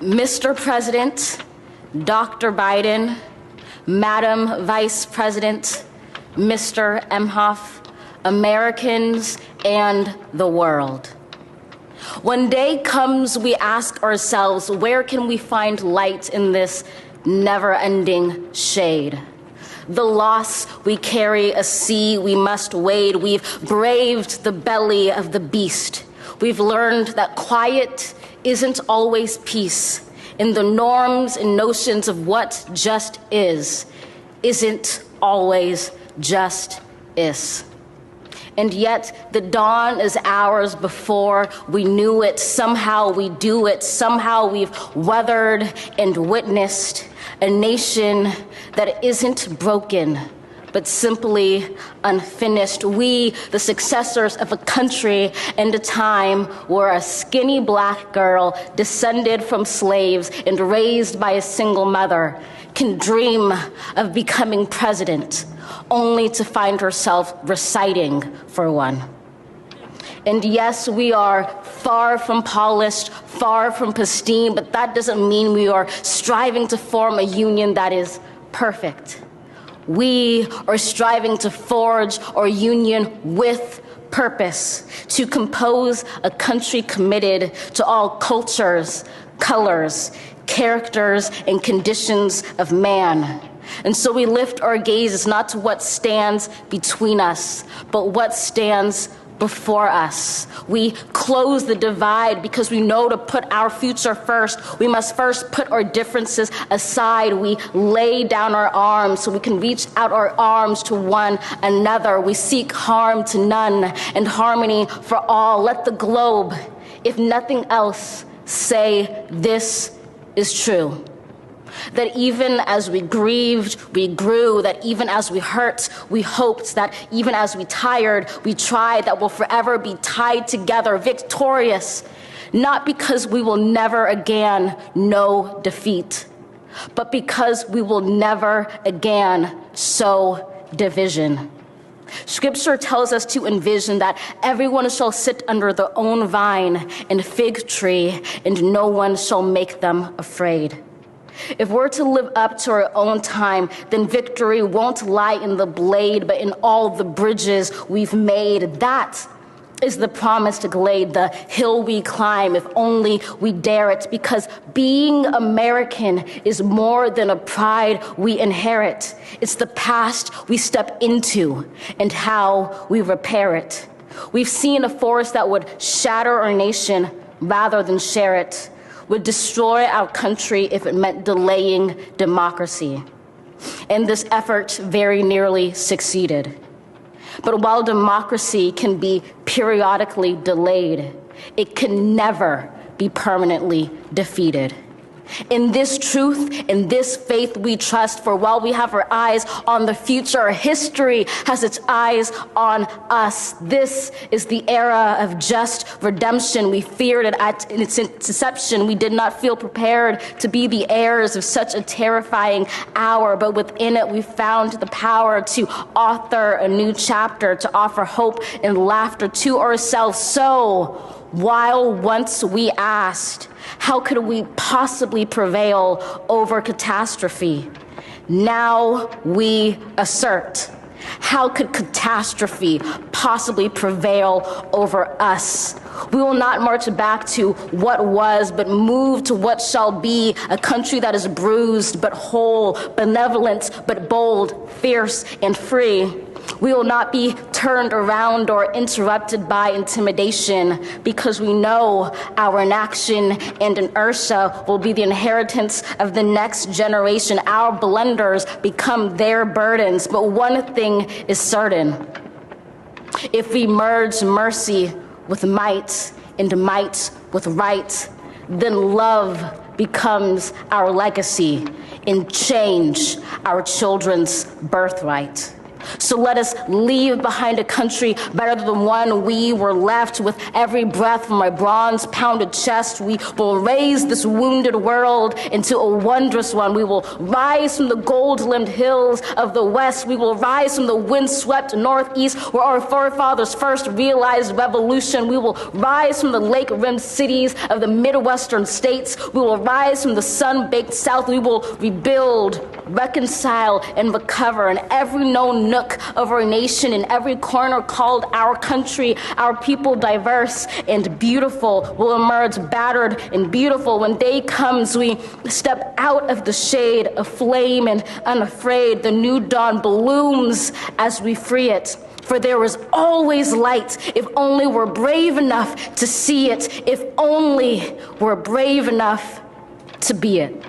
Mr. President, Dr. Biden, Madam Vice President, Mr. Emhoff, Americans, and the world. When day comes, we ask ourselves, where can we find light in this never-ending shade? The loss we carry, a sea we must wade. We've braved the belly of the beast. We've learned that quiet isn't always peace. In the norms and notions of what just isn't always just is. And yet the dawn is hours before we knew it. Somehow we do it. Somehow we've weathered and witnessed a nation that isn't broken, but simply unfinished. We, the successors of a country and a time where a skinny black girl descended from slaves and raised by a single mother can dream of becoming president, only to find herself reciting for one. And yes, we are far from polished, far from pristine, but that doesn't mean we are striving to form a union that is perfect. We are striving to forge our union with purpose, to compose a country committed to all cultures, colors, characters, and conditions of man. And so we lift our gazes not to what stands between us, but what stands before us. We close the divide because we know to put our future first, we must first put our differences aside. We lay down our arms so we can reach out our arms to one another. We seek harm to none and harmony for all. Let the globe, if nothing else, say this is true. That even as we grieved, we grew. That even as we hurt, we hoped. That even as we tired, we tried. That we'll forever be tied together, victorious, not because we will never again know defeat, but because we will never again sow division. Scripture tells us to envision that everyone shall sit under their own vine and fig tree, and no one shall make them afraid. If we're to live up to our own time, then victory won't lie in the blade, but in all the bridges we've made. That is the promised glade, the hill we climb, if only we dare it, because being American is more than a pride we inherit. It's the past we step into and how we repair it. We've seen a force that would shatter our nation rather than share it, would destroy our country if it meant delaying democracy. And this effort very nearly succeeded. But while democracy can be periodically delayed, it can never be permanently defeated. In this truth, in this faith we trust, for while we have our eyes on the future, history has its eyes on us. This is the era of just redemption. We feared it at its inception. We did not feel prepared to be the heirs of such a terrifying hour, but within it we found the power to author a new chapter, to offer hope and laughter to ourselves. So, while once we asked, how could we possibly prevail over catastrophe? Now we assert, how could catastrophe possibly prevail over us? We will not march back to what was, but move to what shall be, a country that is bruised but whole, benevolent but bold, fierce and free. We will not be turned around or interrupted by intimidation, because we know our inaction and inertia will be the inheritance of the next generation. Our blunders become their burdens. But one thing is certain: if we merge mercy with might and might with right, then love becomes our legacy and change our children's birthright. So let us leave behind a country better than the one we were left. With every breath from my bronze-pounded chest, we will raise this wounded world into a wondrous one. We will rise from the gold-limbed hills of the West. We will rise from the windswept Northeast, where our forefathers first realized revolution. We will rise from the lake-rimmed cities of the Midwestern states. We will rise from the sun-baked South. We will rebuild, reconcile, and recover in every known nook of our nation, in every corner called our country. Our people, diverse and beautiful, will emerge battered and beautiful. When day comes, we step out of the shade, aflame and unafraid. The new dawn blooms as we free it. For there is always light, if only we're brave enough to see it, if only we're brave enough to be it.